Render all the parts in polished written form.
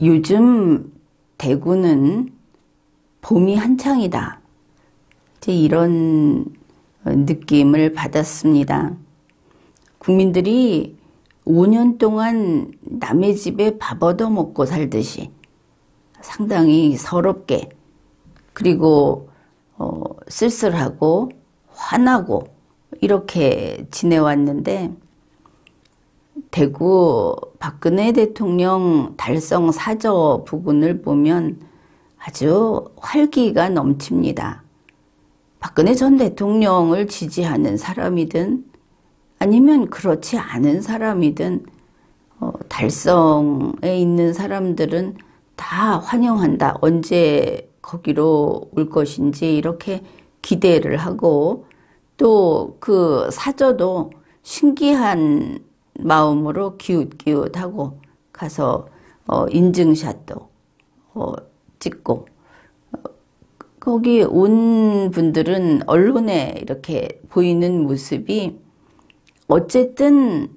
요즘 대구는 봄이 한창이다. 이제 이런 느낌을 받았습니다. 국민들이 5년 동안 남의 집에 밥 얻어먹고 살듯이 상당히 서럽게, 그리고 쓸쓸하고 화나고 이렇게 지내왔는데, 대구 박근혜 대통령 달성 사저 부근을 보면 아주 활기가 넘칩니다. 박근혜 전 대통령을 지지하는 사람이든 아니면 그렇지 않은 사람이든 달성에 있는 사람들은 다 환영한다. 언제 거기로 올 것인지 이렇게 기대를 하고, 또 그 사저도 신기한 마음으로 기웃기웃하고 가서 인증샷도 찍고, 거기 온 분들은 언론에 이렇게 보이는 모습이 어쨌든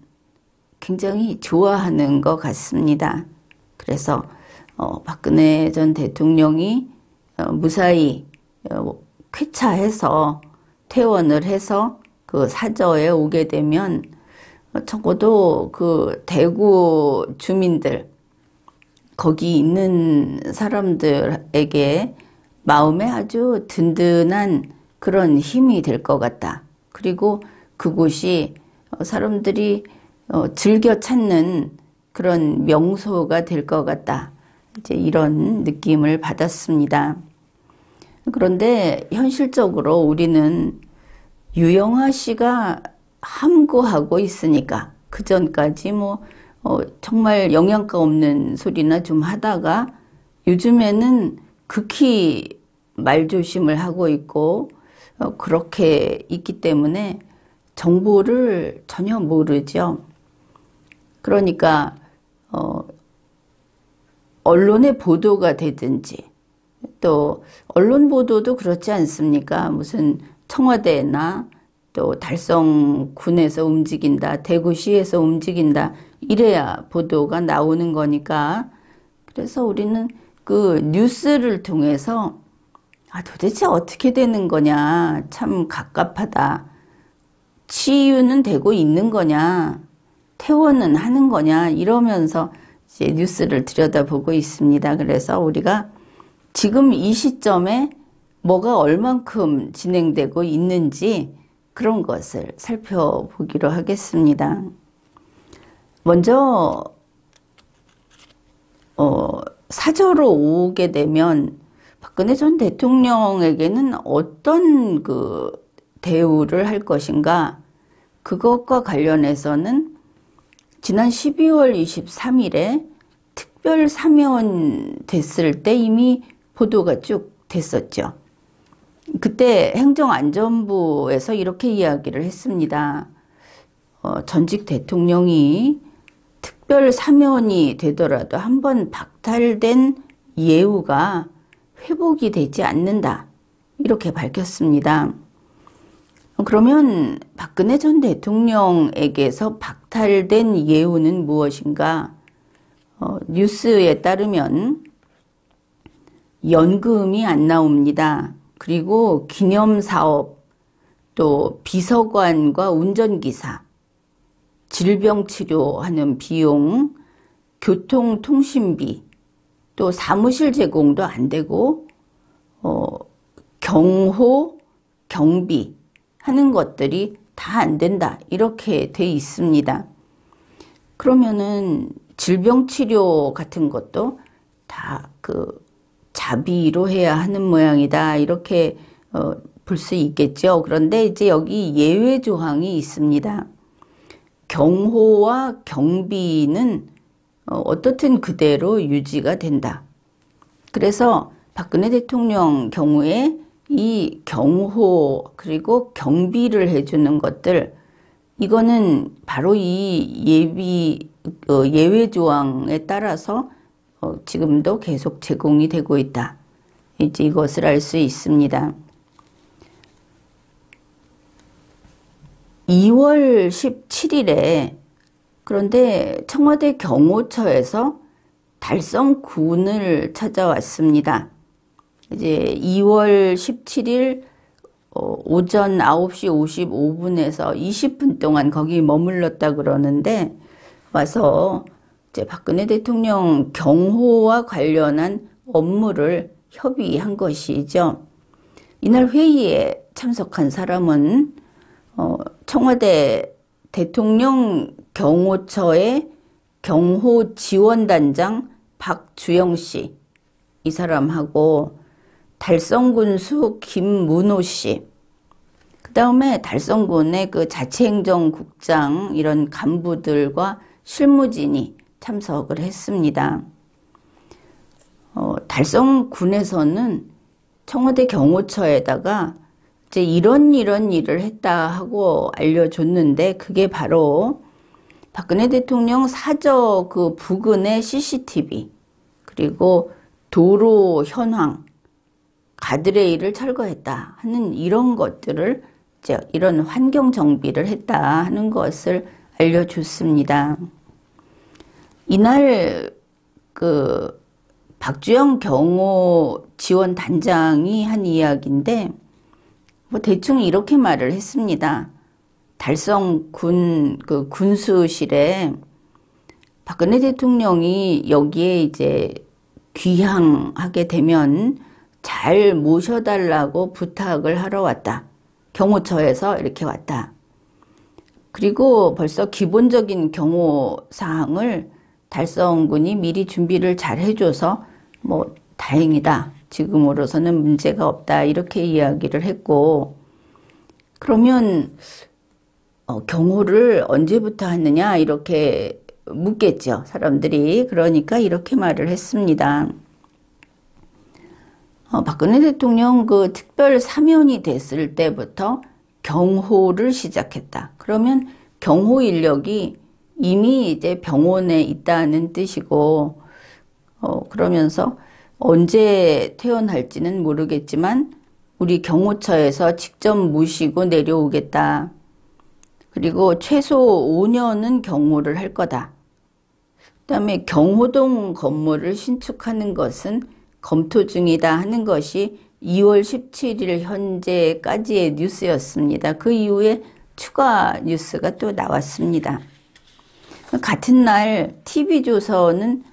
굉장히 좋아하는 것 같습니다. 그래서 박근혜 전 대통령이 무사히 쾌차해서 퇴원을 해서 그 사저에 오게 되면 적어도 그 대구 주민들, 거기 있는 사람들에게 마음에 아주 든든한 그런 힘이 될 것 같다. 그리고 그곳이 사람들이 즐겨 찾는 그런 명소가 될 것 같다. 이제 이런 느낌을 받았습니다. 그런데 현실적으로 우리는 유영하 씨가 함구하고 있으니까, 그 전까지 정말 영양가 없는 소리나 좀 하다가 요즘에는 극히 말조심을 하고 있고 그렇게 있기 때문에 정보를 전혀 모르죠. 그러니까 언론의 보도가 되든지, 또 언론 보도도 그렇지 않습니까? 무슨 청와대나 또 달성군에서 움직인다, 대구시에서 움직인다, 이래야 보도가 나오는 거니까. 그래서 우리는 그 뉴스를 통해서 도대체 어떻게 되는 거냐, 참 갑갑하다. 치유는 되고 있는 거냐, 퇴원은 하는 거냐, 이러면서 이제 뉴스를 들여다보고 있습니다. 그래서 우리가 지금 이 시점에 뭐가 얼만큼 진행되고 있는지 그런 것을 살펴보기로 하겠습니다. 먼저 사저로 오게 되면 박근혜 전 대통령에게는 어떤 그 대우를 할 것인가, 그것과 관련해서는 지난 12월 23일에 특별 사면 됐을 때 이미 보도가 쭉 됐었죠. 그때 행정안전부에서 이렇게 이야기를 했습니다. 전직 대통령이 특별 사면이 되더라도 한번 박탈된 예우가 회복이 되지 않는다, 이렇게 밝혔습니다. 그러면 박근혜 전 대통령에게서 박탈된 예우는 무엇인가? 뉴스에 따르면 연금이 안 나옵니다. 그리고 기념사업, 또 비서관과 운전기사, 질병치료하는 비용, 교통통신비, 또 사무실 제공도 안 되고 경호, 경비 하는 것들이 다 안 된다, 이렇게 돼 있습니다. 그러면은 질병치료 같은 것도 다 그 자비로 해야 하는 모양이다, 이렇게 볼 수 있겠죠. 그런데 이제 여기 예외 조항이 있습니다. 경호와 경비는 어떻든 그대로 유지가 된다. 그래서 박근혜 대통령 경우에 이 경호 그리고 경비를 해주는 것들, 이거는 바로 이 예외 조항에 따라서 지금도 계속 제공이 되고 있다. 이제 이것을 알 수 있습니다. 2월 17일에 그런데 청와대 경호처에서 달성군을 찾아왔습니다. 이제 2월 17일 오전 9시 55분에서 20분 동안 거기 머물렀다 그러는데 와서 이제 박근혜 대통령 경호와 관련한 업무를 협의한 것이죠. 이날 회의에 참석한 사람은 청와대 대통령 경호처의 경호지원단장 박주영 씨, 이 사람하고 달성군수 김문호 씨, 그 다음에 달성군의 그 자치행정국장 이런 간부들과 실무진이 참석을 했습니다. 달성군에서는 청와대 경호처에다가 이제 이런 일을 했다 하고 알려줬는데, 그게 바로 박근혜 대통령 사저 그 부근의 CCTV, 그리고 도로 현황, 가드레일을 철거했다 하는 이런 것들을, 이제 이런 환경 정비를 했다 하는 것을 알려줬습니다. 이날 그 박주영 경호지원단장이 한 이야기인데, 뭐 대충 이렇게 말을 했습니다. 달성군 그 군수실에 박근혜 대통령이 여기에 이제 귀향하게 되면 잘 모셔달라고 부탁을 하러 왔다. 경호처에서 이렇게 왔다. 그리고 벌써 기본적인 경호 사항을 달성군이 미리 준비를 잘 해줘서 뭐 다행이다. 지금으로서는 문제가 없다. 이렇게 이야기를 했고, 그러면 경호를 언제부터 하느냐 이렇게 묻겠죠, 사람들이. 그러니까 이렇게 말을 했습니다. 박근혜 대통령 그 특별 사면이 됐을 때부터 경호를 시작했다. 그러면 경호 인력이 이미 이제 병원에 있다는 뜻이고, 그러면서 언제 퇴원할지는 모르겠지만 우리 경호처에서 직접 모시고 내려오겠다. 그리고 최소 5년은 경호를 할 거다. 그다음에 경호동 건물을 신축하는 것은 검토 중이다 하는 것이 2월 17일 현재까지의 뉴스였습니다. 그 이후에 추가 뉴스가 또 나왔습니다. 같은 날 TV조선은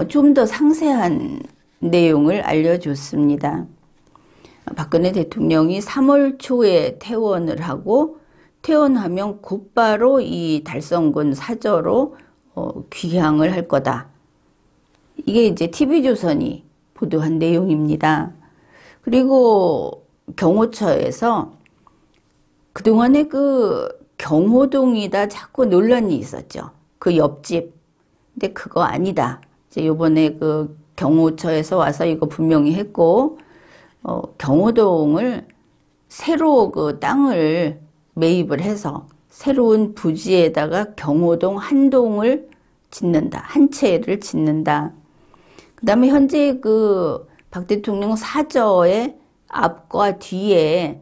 좀 더 상세한 내용을 알려줬습니다. 박근혜 대통령이 3월 초에 퇴원을 하고, 퇴원하면 곧바로 이 달성군 사저로 귀향을 할 거다. 이게 이제 TV조선이 보도한 내용입니다. 그리고 경호처에서 그동안에 그 경호동이다 자꾸 논란이 있었죠. 그 옆집. 근데 그거 아니다. 이제 요번에 그 경호처에서 와서 이거 분명히 했고, 경호동을 새로 그 땅을 매입을 해서 새로운 부지에다가 경호동 한 동을 짓는다. 한 채를 짓는다. 그 다음에 현재 그 박 대통령 사저의 앞과 뒤에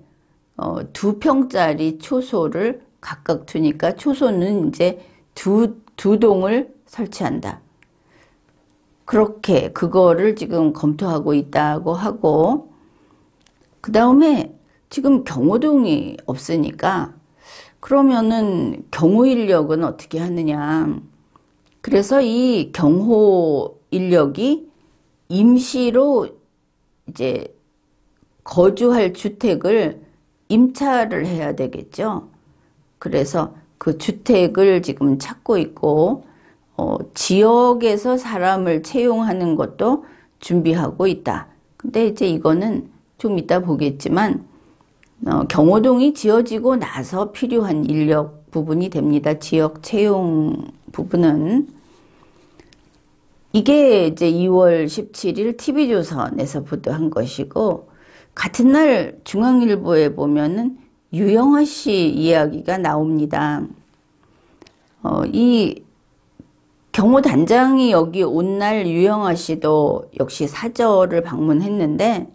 2평짜리 초소를 각각 두니까 초소는 이제 두 동을 설치한다. 그렇게 그거를 지금 검토하고 있다고 하고, 그 다음에 지금 경호동이 없으니까 그러면은 경호 인력은 어떻게 하느냐. 그래서 이 경호 인력이 임시로 이제 거주할 주택을 임차를 해야 되겠죠. 그래서 그 주택을 지금 찾고 있고, 지역에서 사람을 채용하는 것도 준비하고 있다. 근데 이제 이거는 좀 이따 보겠지만, 경호동이 지어지고 나서 필요한 인력 부분이 됩니다. 지역 채용 부분은. 이게 이제 2월 17일 TV조선에서 보도한 것이고, 같은 날 중앙일보에 보면은 유영아 씨 이야기가 나옵니다. 이 경호단장이 여기 온 날 유영아 씨도 역시 사저를 방문했는데,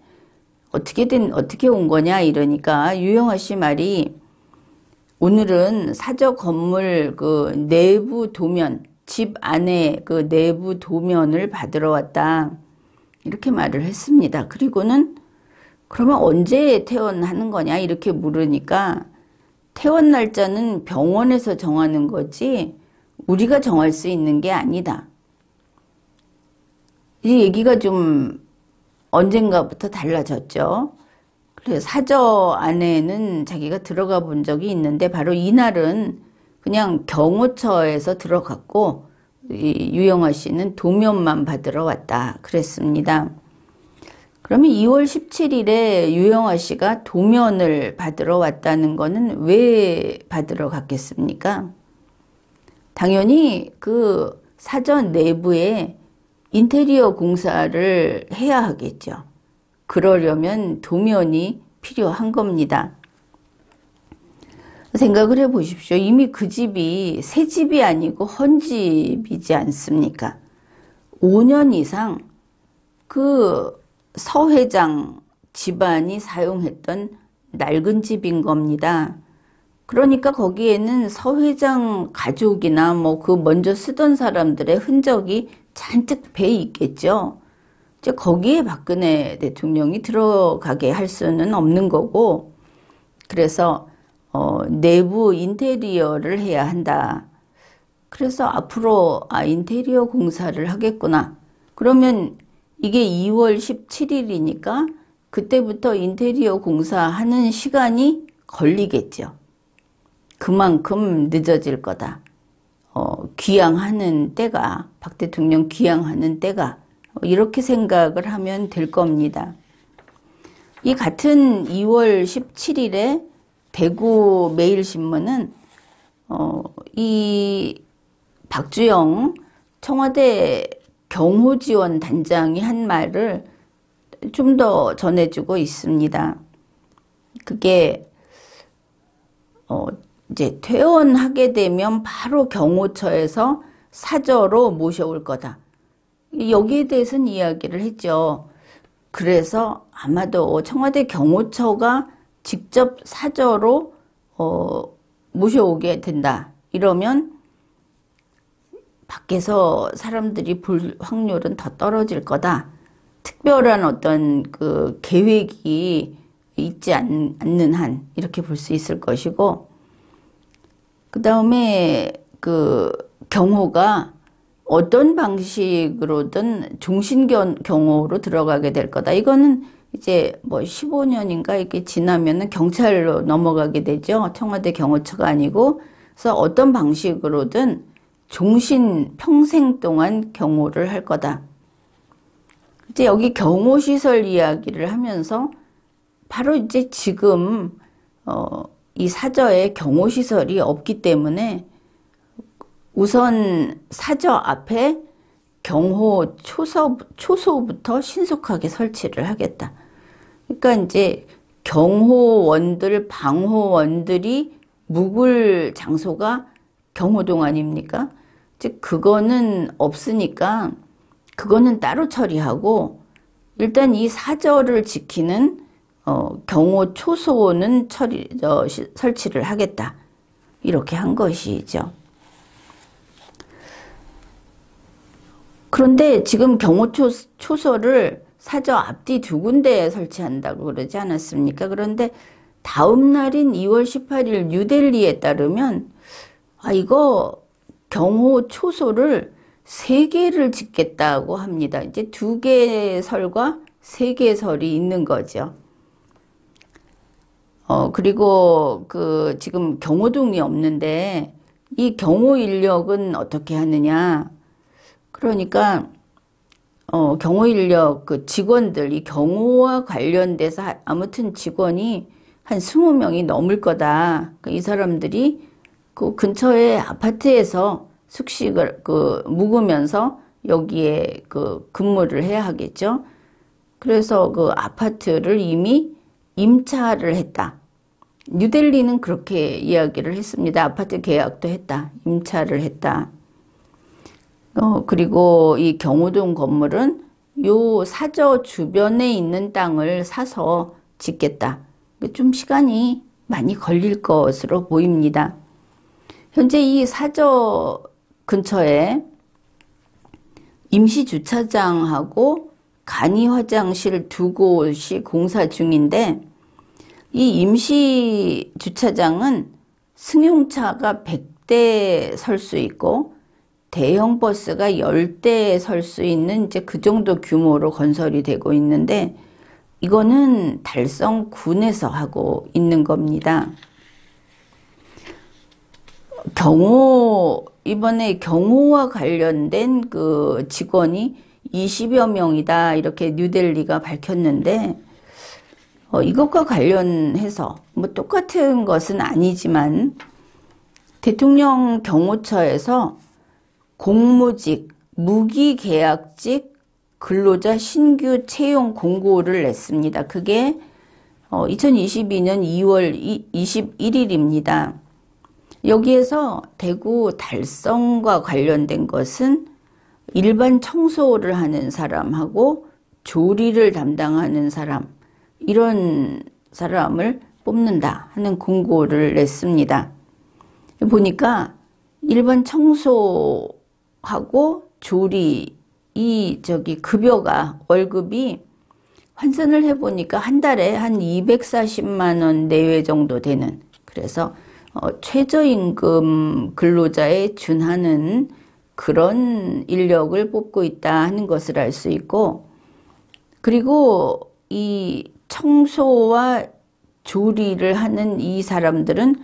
어떻게 온 거냐 이러니까 유영아 씨 말이, 오늘은 사저 건물 그 내부 도면, 집 안에 그 내부 도면을 받으러 왔다. 이렇게 말을 했습니다. 그리고는 그러면 언제 퇴원하는 거냐 이렇게 물으니까 퇴원 날짜는 병원에서 정하는 거지 우리가 정할 수 있는 게 아니다. 이 얘기가 좀 언젠가부터 달라졌죠. 그래서 사저 안에는 자기가 들어가 본 적이 있는데 바로 이날은 그냥 경호처에서 들어갔고 이 유영아 씨는 도면만 받으러 왔다 그랬습니다. 그러면 2월 17일에 유영아 씨가 도면을 받으러 왔다는 거는 왜 받으러 갔겠습니까? 당연히 그 사전 내부에 인테리어 공사를 해야 하겠죠. 그러려면 도면이 필요한 겁니다. 생각을 해 보십시오. 이미 그 집이 새 집이 아니고 헌 집이지 않습니까? 5년 이상 그 서 회장 집안이 사용했던 낡은 집인 겁니다. 그러니까 거기에는 서 회장 가족이나 뭐 그 먼저 쓰던 사람들의 흔적이 잔뜩 배 있겠죠. 이제 거기에 박근혜 대통령이 들어가게 할 수는 없는 거고, 그래서 내부 인테리어를 해야 한다. 그래서 앞으로 인테리어 공사를 하겠구나. 그러면 이게 2월 17일이니까 그때부터 인테리어 공사하는 시간이 걸리겠죠. 그만큼 늦어질 거다. 귀향하는 때가, 박 대통령 귀향하는 때가 이렇게 생각을 하면 될 겁니다. 이 같은 2월 17일에 대구 매일신문은 이 박주영 청와대 경호지원 단장이 한 말을 좀 더 전해주고 있습니다. 그게 이제 퇴원하게 되면 바로 경호처에서 사저로 모셔올 거다. 여기에 대해서는 이야기를 했죠. 그래서 아마도 청와대 경호처가 직접 사저로 모셔오게 된다. 이러면 밖에서 사람들이 볼 확률은 더 떨어질 거다. 특별한 어떤 그 계획이 있지 않는 한 이렇게 볼 수 있을 것이고, 그 다음에 그 경호가 어떤 방식으로든 종신경호로 들어가게 될 거다. 이거는 이제 뭐 15년인가 이렇게 지나면은 경찰로 넘어가게 되죠. 청와대 경호처가 아니고. 그래서 어떤 방식으로든 종신 평생 동안 경호를 할 거다. 이제 여기 경호시설 이야기를 하면서 바로 이제 지금 이 사저에 경호시설이 없기 때문에 우선 사저 앞에 경호 초소부터 신속하게 설치를 하겠다. 그러니까 이제 경호원들, 방호원들이 묵을 장소가 경호동 아닙니까? 즉 그거는 없으니까 그거는 따로 처리하고, 일단 이 사저를 지키는 경호 초소는 설치를 하겠다. 이렇게 한 것이죠. 그런데 지금 경호 초소를 사저 앞뒤 두 군데에 설치한다고 그러지 않았습니까? 그런데 다음 날인 2월 18일 뉴델리에 따르면 이거 경호 초소를 3개를 짓겠다고 합니다. 이제 2개의 설과 3개의 설이 있는 거죠. 그리고 그 지금 경호동이 없는데 이 경호 인력은 어떻게 하느냐? 그러니까 경호 인력 그 직원들, 이 경호와 관련돼서 아무튼 직원이 한 20명이 넘을 거다. 그러니까 이 사람들이 그 근처의 아파트에서 숙식을 묵으면서 여기에 그 근무를 해야 하겠죠. 그래서 그 아파트를 이미 임차를 했다. 뉴델리는 그렇게 이야기를 했습니다. 아파트 계약도 했다. 임차를 했다. 그리고 이 경호동 건물은 요 사저 주변에 있는 땅을 사서 짓겠다. 좀 시간이 많이 걸릴 것으로 보입니다. 현재 이 사저 근처에 임시 주차장하고 간이 화장실 두 곳이 공사 중인데, 이 임시 주차장은 승용차가 100대 설 수 있고 대형 버스가 10대 설 수 있는 이제 그 정도 규모로 건설이 되고 있는데, 이거는 달성군에서 하고 있는 겁니다. 이번에 경호와 관련된 그 직원이 20여 명이다, 이렇게 뉴델리가 밝혔는데, 이것과 관련해서 뭐 똑같은 것은 아니지만 대통령 경호처에서 공무직, 무기계약직 근로자 신규 채용 공고를 냈습니다. 그게 2022년 2월 21일입니다. 여기에서 대구 달성과 관련된 것은 일반 청소를 하는 사람하고 조리를 담당하는 사람, 이런 사람을 뽑는다 하는 공고를 냈습니다. 보니까 일반 청소하고 조리, 급여가, 월급이 환산을 해보니까 한 달에 한 240만 원 내외 정도 되는, 그래서 최저임금 근로자에 준하는 그런 인력을 뽑고 있다 하는 것을 알 수 있고, 그리고 이 청소와 조리를 하는 이 사람들은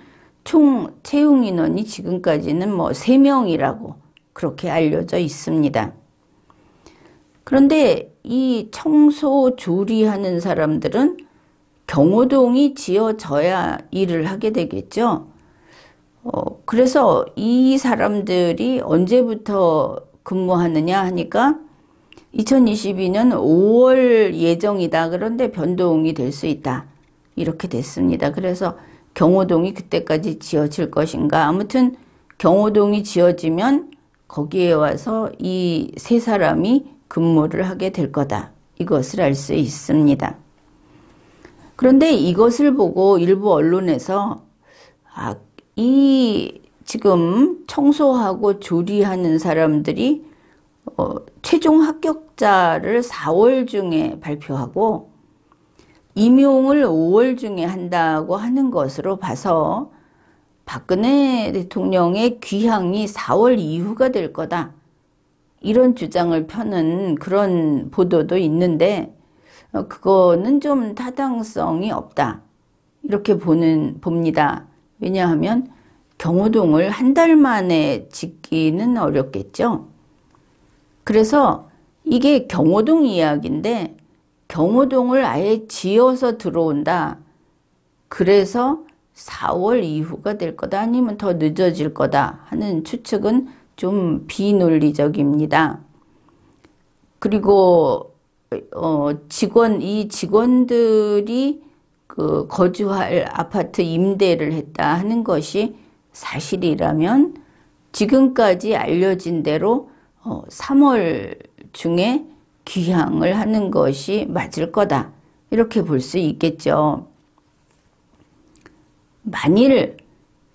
총 채용 인원이 지금까지는 3명이라고 그렇게 알려져 있습니다. 그런데 이 청소 조리하는 사람들은 경호동이 지어져야 일을 하게 되겠죠. 그래서 이 사람들이 언제부터 근무하느냐 하니까 2022년 5월 예정이다. 그런데 변동이 될 수 있다. 이렇게 됐습니다. 그래서 경호동이 그때까지 지어질 것인가. 아무튼 경호동이 지어지면 거기에 와서 이 세 사람이 근무를 하게 될 거다. 이것을 알 수 있습니다. 그런데 이것을 보고 일부 언론에서 이 지금 청소하고 조리하는 사람들이 최종 합격자를 4월 중에 발표하고 임용을 5월 중에 한다고 하는 것으로 봐서 박근혜 대통령의 귀향이 4월 이후가 될 거다, 이런 주장을 펴는 그런 보도도 있는데, 그거는 좀 타당성이 없다, 이렇게 봅니다. 왜냐하면 경호동을 한 달 만에 짓기는 어렵겠죠. 그래서 이게 경호동 이야기인데, 경호동을 아예 지어서 들어온다, 그래서 4월 이후가 될 거다, 아니면 더 늦어질 거다 하는 추측은 좀 비논리적입니다. 그리고 이 직원들이 그 거주할 아파트 임대를 했다 하는 것이 사실이라면 지금까지 알려진 대로 3월 중에 귀향을 하는 것이 맞을 거다, 이렇게 볼 수 있겠죠. 만일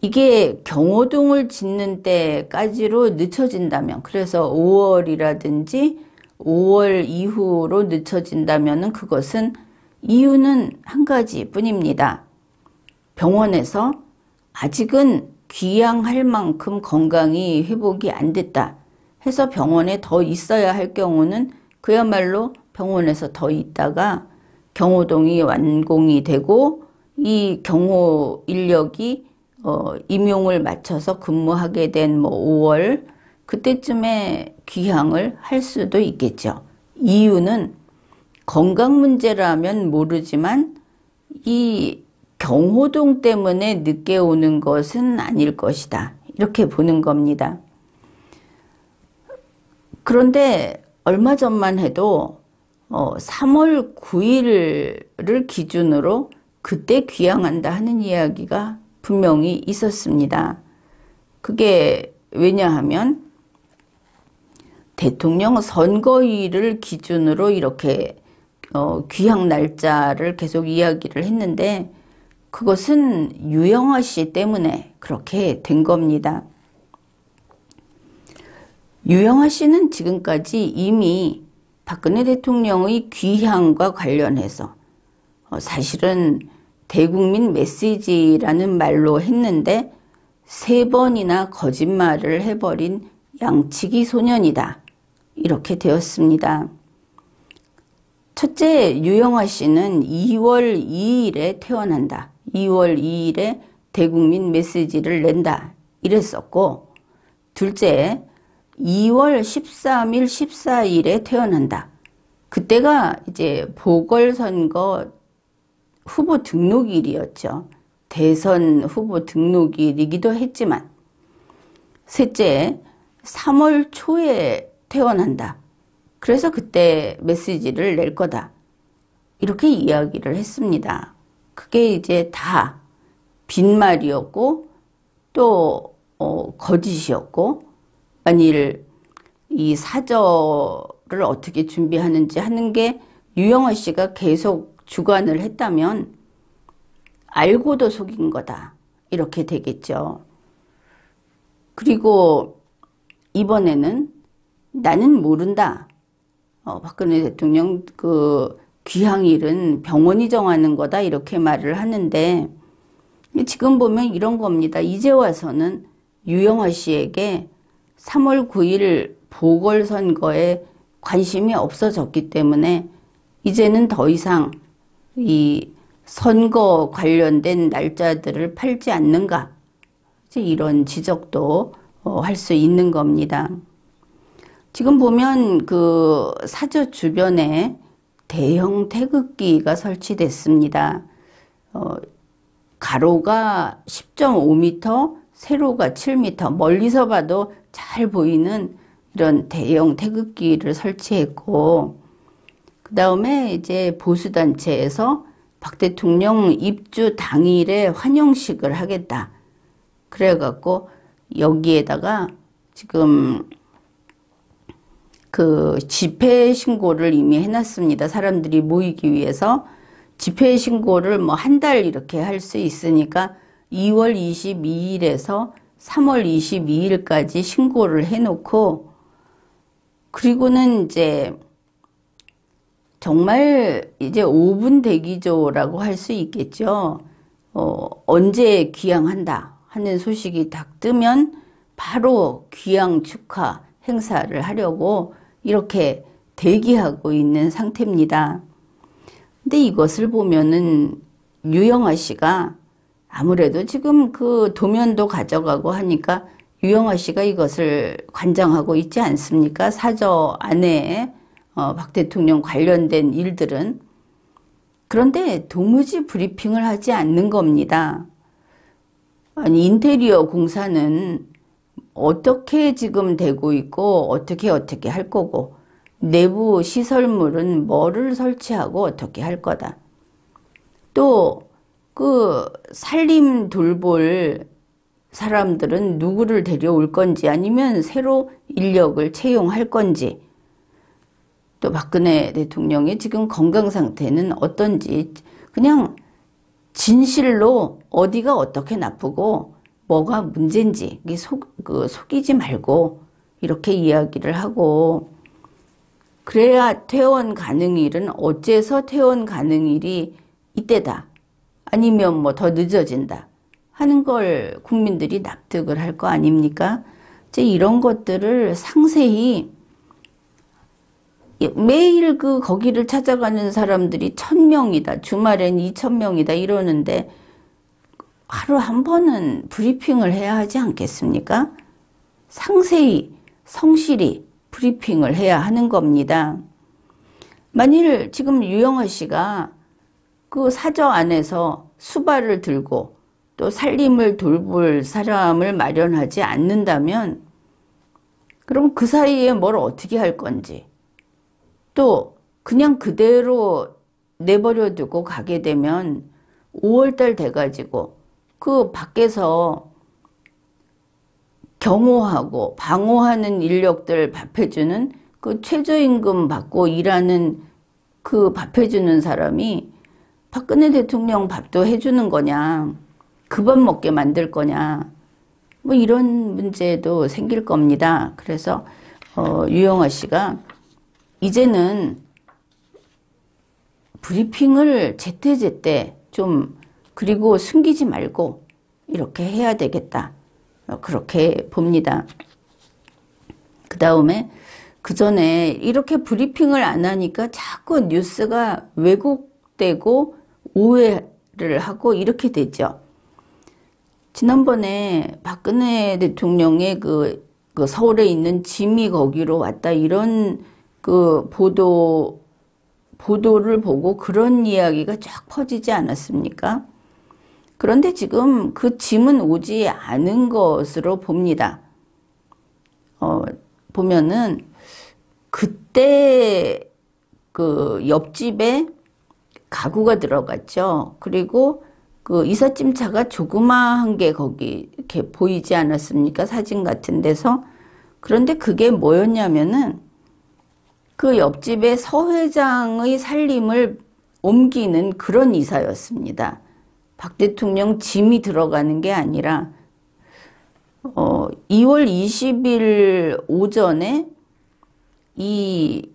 이게 경호동을 짓는 때까지로 늦춰진다면, 그래서 5월이라든지 5월 이후로 늦춰진다면 그것은 이유는 한 가지 뿐입니다. 병원에서 아직은 귀향할 만큼 건강이 회복이 안 됐다 해서 병원에 더 있어야 할 경우는 그야말로 병원에서 더 있다가 경호동이 완공이 되고 이 경호 인력이 임용을 맞춰서 근무하게 된 5월, 그때쯤에 귀향을 할 수도 있겠죠. 이유는 건강 문제라면 모르지만 이 경호동 때문에 늦게 오는 것은 아닐 것이다, 이렇게 보는 겁니다. 그런데 얼마 전만 해도 3월 9일을 기준으로 그때 귀향한다 하는 이야기가 분명히 있었습니다. 그게 왜냐하면 대통령 선거일을 기준으로 이렇게 귀향 날짜를 계속 이야기를 했는데, 그것은 유영아 씨 때문에 그렇게 된 겁니다. 유영아 씨는 지금까지 이미 박근혜 대통령의 귀향과 관련해서 사실은 대국민 메시지라는 말로 했는데 3번이나 거짓말을 해버린 양치기 소년이다. 이렇게 되었습니다. 첫째, 유영아 씨는 2월 2일에 태어난다. 2월 2일에 대국민 메시지를 낸다. 이랬었고, 둘째, 2월 13일, 14일에 태어난다. 그때가 이제 보궐선거 후보 등록일이었죠. 대선 후보 등록일이기도 했지만, 셋째, 3월 초에 태어난다. 그래서 그때 메시지를 낼 거다. 이렇게 이야기를 했습니다. 그게 이제 다 빈말이었고 또 거짓이었고, 만일 이 사저를 어떻게 준비하는지 하는 게 유영아 씨가 계속 주관을 했다면 알고도 속인 거다. 이렇게 되겠죠. 그리고 이번에는 나는 모른다. 박근혜 대통령 그 귀향일은 병원이 정하는 거다. 이렇게 말을 하는데 지금 보면 이런 겁니다. 이제 와서는 유영아 씨에게 3월 9일 보궐선거에 관심이 없어졌기 때문에 이제는 더 이상 이 선거 관련된 날짜들을 팔지 않는가. 이제 이런 지적도 할 수 있는 겁니다. 지금 보면 그 사저 주변에 대형 태극기가 설치됐습니다. 가로가 10.5m, 세로가 7m, 멀리서 봐도 잘 보이는 이런 대형 태극기를 설치했고, 그 다음에 이제 보수단체에서 박 대통령 입주 당일에 환영식을 하겠다. 그래갖고 여기에다가 지금 그 집회 신고를 이미 해놨습니다. 사람들이 모이기 위해서 집회 신고를 뭐 한 달 이렇게 할 수 있으니까 2월 22일에서 3월 22일까지 신고를 해놓고, 그리고는 이제 정말 이제 5분 대기조라고 할 수 있겠죠. 언제 귀향한다 하는 소식이 딱 뜨면 바로 귀향 축하 행사를 하려고 이렇게 대기하고 있는 상태입니다. 근데 이것을 보면은 유영아 씨가 아무래도 지금 그 도면도 가져가고 하니까 유영아 씨가 이것을 관장하고 있지 않습니까? 사저 안에 박 대통령 관련된 일들은. 그런데 도무지 브리핑을 하지 않는 겁니다. 아니, 인테리어 공사는 어떻게 지금 되고 있고 어떻게 할 거고, 내부 시설물은 뭐를 설치하고 어떻게 할 거다. 또 그 살림 돌볼 사람들은 누구를 데려올 건지, 아니면 새로 인력을 채용할 건지, 또 박근혜 대통령의 지금 건강 상태는 어떤지, 그냥 진실로 어디가 어떻게 나쁘고 뭐가 문제인지 속이지 말고 이렇게 이야기를 하고, 그래야 퇴원 가능일은 어째서 퇴원 가능일이 이때다, 아니면 뭐 더 늦어진다 하는 걸 국민들이 납득을 할 거 아닙니까? 이제 이런 것들을 상세히 매일 거기를 찾아가는 사람들이 1000명이다, 주말엔 2000명이다 이러는데 하루 한 번은 브리핑을 해야 하지 않겠습니까? 상세히 성실히 브리핑을 해야 하는 겁니다. 만일 지금 유영아 씨가 그 사저 안에서 수발을 들고 또 살림을 돌볼 사람을 마련하지 않는다면, 그럼 그 사이에 뭘 어떻게 할 건지, 또 그냥 그대로 내버려 두고 가게 되면 5월달 돼가지고 그 밖에서 경호하고 방호하는 인력들 밥해주는 그 최저임금 받고 일하는 그 밥해주는 사람이 박근혜 대통령 밥도 해주는 거냐, 그 밥 먹게 만들 거냐, 뭐 이런 문제도 생길 겁니다. 그래서 유영아 씨가 이제는 브리핑을 제때제때 좀, 그리고 숨기지 말고 이렇게 해야 되겠다, 그렇게 봅니다. 그 다음에 그 전에 이렇게 브리핑을 안 하니까 자꾸 뉴스가 왜곡되고 오해를 하고 이렇게 되죠. 지난번에 박근혜 대통령의 그 서울에 있는 짐이 거기로 왔다, 이런 그 보도를 보고 그런 이야기가 쫙 퍼지지 않았습니까? 그런데 지금 그 짐은 오지 않은 것으로 봅니다. 보면은 그때 그 옆집에 가구가 들어갔죠. 그리고 그 이삿짐 차가 조그마한 게 거기 이렇게 보이지 않았습니까? 사진 같은 데서. 그런데 그게 뭐였냐면은 그 옆집에 서 회장의 살림을 옮기는 그런 이사였습니다. 박 대통령 짐이 들어가는 게 아니라 2월 20일 오전에 이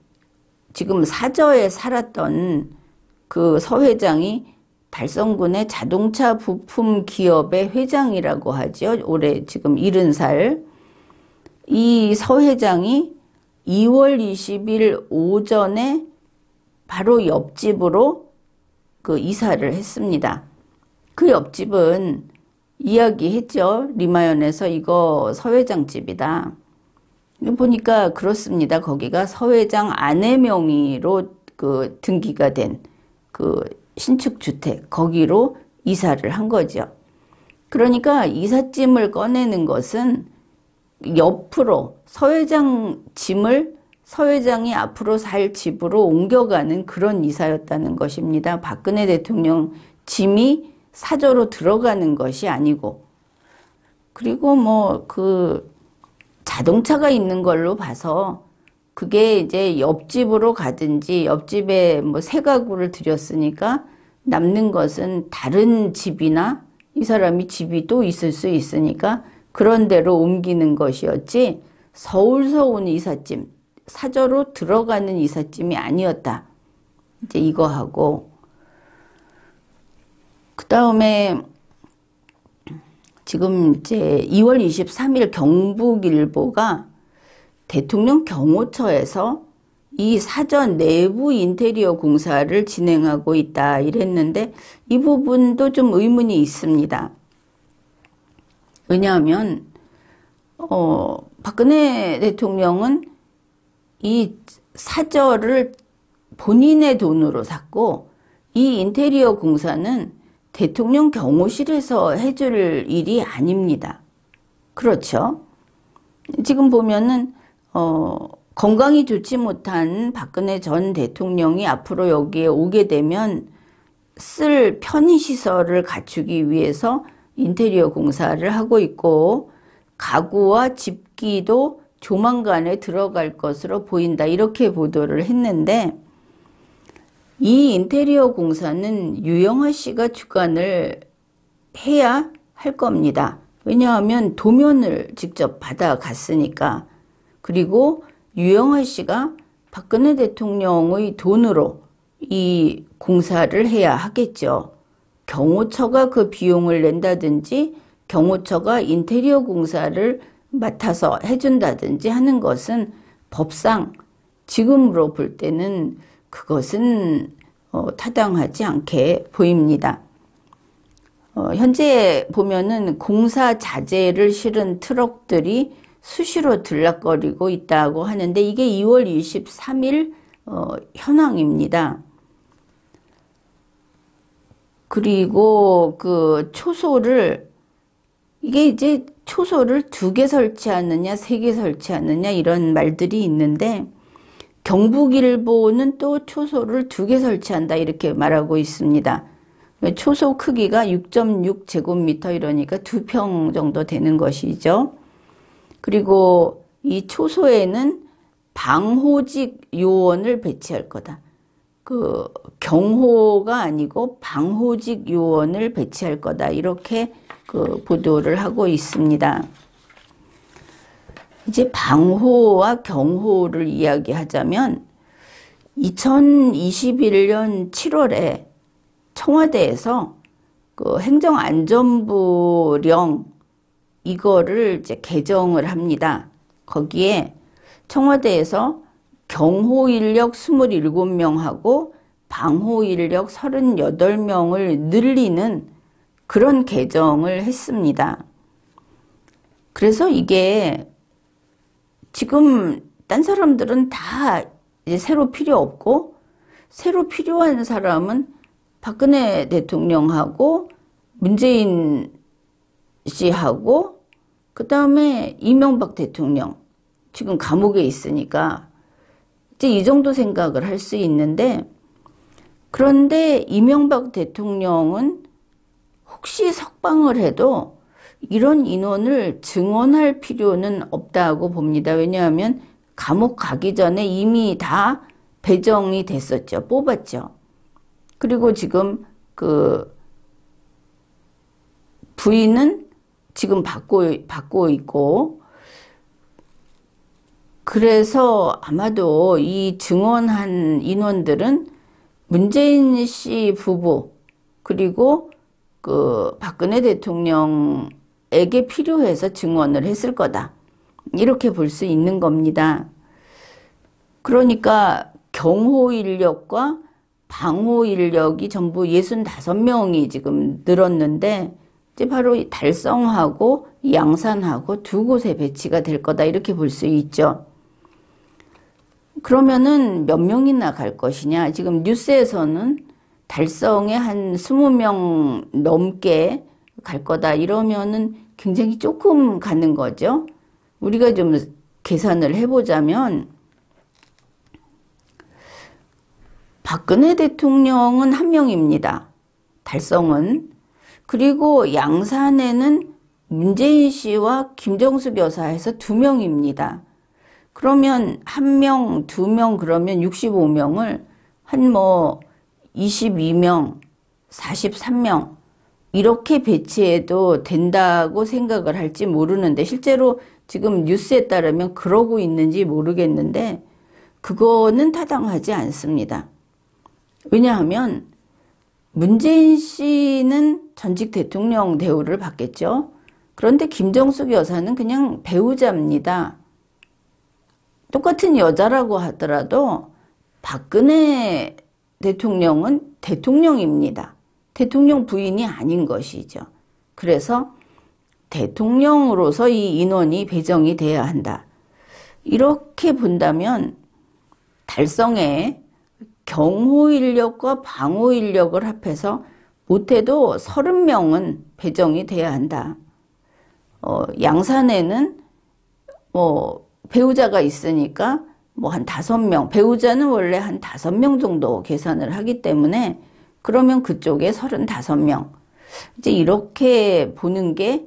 지금 사저에 살았던 그 서 회장이 달성군의 자동차 부품 기업의 회장이라고 하죠. 올해 지금 70살. 이 서 회장이 2월 20일 오전에 바로 옆집으로 그 이사를 했습니다. 그 옆집은 이야기했죠. 리마연에서 이거 서 회장 집이다. 보니까 그렇습니다. 거기가 서 회장 아내 명의로 그 등기가 된 그 신축 주택, 거기로 이사를 한 거죠. 그러니까 이삿짐을 꺼내는 것은 옆으로 서 회장 짐을 서 회장이 앞으로 살 집으로 옮겨가는 그런 이사였다는 것입니다. 박근혜 대통령 짐이 사저로 들어가는 것이 아니고. 그리고 뭐 그 자동차가 있는 걸로 봐서 그게 이제 옆집으로 가든지, 옆집에 뭐 새 가구를 들였으니까 남는 것은 다른 집이나 이 사람이 집이 또 있을 수 있으니까 그런 데로 옮기는 것이었지, 서울서 온 이삿짐, 사저로 들어가는 이삿짐이 아니었다. 이제 이거 하고, 그 다음에 지금 이제 2월 23일 경북일보가 대통령 경호처에서 이 사전 내부 인테리어 공사를 진행하고 있다 이랬는데, 이 부분도 좀 의문이 있습니다. 왜냐하면 박근혜 대통령은 이 사저를 본인의 돈으로 샀고, 이 인테리어 공사는 대통령 경호실에서 해줄 일이 아닙니다. 그렇죠? 지금 보면은 건강이 좋지 못한 박근혜 전 대통령이 앞으로 여기에 오게 되면 쓸 편의시설을 갖추기 위해서 인테리어 공사를 하고 있고, 가구와 집기도 조만간에 들어갈 것으로 보인다, 이렇게 보도를 했는데, 이 인테리어 공사는 유영아 씨가 주관을 해야 할 겁니다. 왜냐하면 도면을 직접 받아갔으니까. 그리고 유영아 씨가 박근혜 대통령의 돈으로 이 공사를 해야 하겠죠. 경호처가 그 비용을 낸다든지, 경호처가 인테리어 공사를 맡아서 해준다든지 하는 것은 법상 지금으로 볼 때는 그것은 타당하지 않게 보입니다. 현재 보면은 공사 자재를 실은 트럭들이 수시로 들락거리고 있다고 하는데, 이게 2월 23일 현황입니다. 그리고 그 초소를, 이게 이제 초소를 2개 설치하느냐 3개 설치하느냐 이런 말들이 있는데, 경북일보는 또 초소를 2개 설치한다 이렇게 말하고 있습니다. 초소 크기가 6.6 제곱미터 이러니까 2평 정도 되는 것이죠. 그리고 이 초소에는 방호직 요원을 배치할 거다. 그 경호가 아니고 방호직 요원을 배치할 거다. 이렇게 그 보도를 하고 있습니다. 이제 방호와 경호를 이야기하자면 2021년 7월에 청와대에서 그 행정안전부령 이거를 이제 개정을 합니다. 거기에 청와대에서 경호 인력 27명하고 방호 인력 38명을 늘리는 그런 개정을 했습니다. 그래서 이게 지금 딴 사람들은 다 이제 새로 필요 없고, 새로 필요한 사람은 박근혜 대통령하고 문재인 씨하고 그 다음에 이명박 대통령 지금 감옥에 있으니까 이제 이 정도 생각을 할 수 있는데, 그런데 이명박 대통령은 혹시 석방을 해도 이런 인원을 증원할 필요는 없다고 봅니다. 왜냐하면 감옥 가기 전에 이미 다 배정이 됐었죠. 뽑았죠. 그리고 지금 그 부인은 지금 받고 있고, 그래서 아마도 이 증언한 인원들은 문재인 씨 부부 그리고 그 박근혜 대통령에게 필요해서 증언을 했을 거다. 이렇게 볼 수 있는 겁니다. 그러니까 경호 인력과 방호 인력이 전부 65명이 지금 늘었는데, 이제 바로 달성하고 양산하고 두 곳에 배치가 될 거다. 이렇게 볼 수 있죠. 그러면은 몇 명이나 갈 것이냐. 지금 뉴스에서는 달성에 한 20명 넘게 갈 거다. 이러면은 굉장히 조금 가는 거죠. 우리가 좀 계산을 해보자면 박근혜 대통령은 1명입니다. 달성은. 그리고 양산에는 문재인 씨와 김정숙 여사 해서 2명입니다. 그러면 1명, 2명 그러면 65명을 한 22명, 43명 이렇게 배치해도 된다고 생각을 할지 모르는데, 실제로 지금 뉴스에 따르면 그러고 있는지 모르겠는데 그거는 타당하지 않습니다. 왜냐하면 문재인 씨는 전직 대통령 대우를 받겠죠. 그런데 김정숙 여사는 그냥 배우자입니다. 똑같은 여자라고 하더라도 박근혜 대통령은 대통령입니다. 대통령 부인이 아닌 것이죠. 그래서 대통령으로서 이 인원이 배정이 돼야 한다. 이렇게 본다면 달성에 경호 인력과 방호 인력을 합해서 못해도 30명은 배정이 돼야 한다. 양산에는 배우자가 있으니까 한 5명, 배우자는 원래 한 5명 정도 계산을 하기 때문에 그러면 그쪽에 35명. 이제 이렇게 보는 게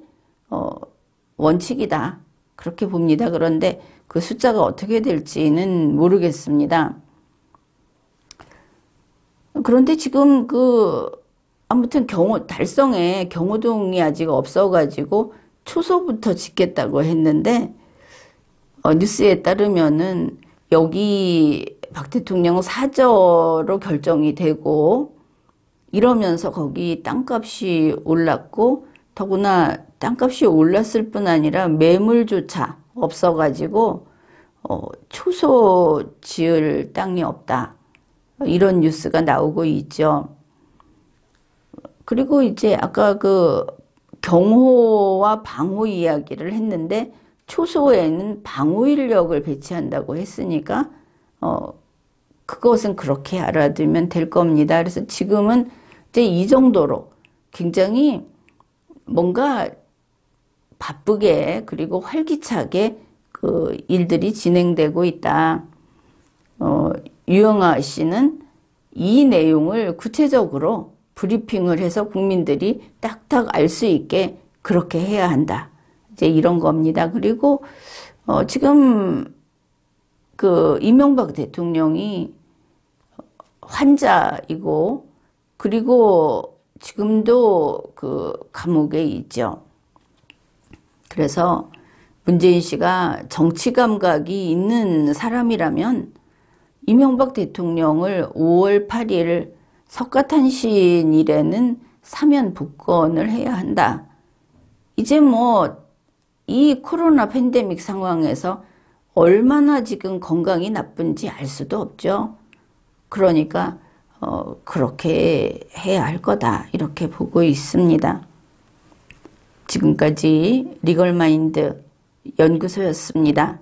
원칙이다. 그렇게 봅니다. 그런데 그 숫자가 어떻게 될지는 모르겠습니다. 그런데 지금 아무튼 달성에 경호동이 아직 없어가지고 초소부터 짓겠다고 했는데, 뉴스에 따르면은 여기 박 대통령 사저로 결정이 되고 이러면서 거기 땅값이 올랐고, 더구나 땅값이 올랐을 뿐 아니라 매물조차 없어가지고 초소 지을 땅이 없다. 이런 뉴스가 나오고 있죠. 그리고 이제 아까 경호와 방호 이야기를 했는데, 초소에는 방호 인력을 배치한다고 했으니까 그것은 그렇게 알아두면 될 겁니다. 그래서 지금은 이제 이 정도로 굉장히 뭔가 바쁘게 그리고 활기차게 그 일들이 진행되고 있다. 유영아 씨는 이 내용을 구체적으로 브리핑을 해서 국민들이 딱딱 알 수 있게 그렇게 해야 한다. 이제 이런 겁니다. 그리고 지금 이명박 대통령이 환자이고 그리고 지금도 그 감옥에 있죠. 그래서 문재인 씨가 정치 감각이 있는 사람이라면 이명박 대통령을 5월 8일 석가탄신일에는 사면 복권을 해야 한다. 이제 뭐 이 코로나 팬데믹 상황에서 얼마나 지금 건강이 나쁜지 알 수도 없죠. 그러니까 그렇게 해야 할 거다 이렇게 보고 있습니다. 지금까지 리걸마인드 연구소였습니다.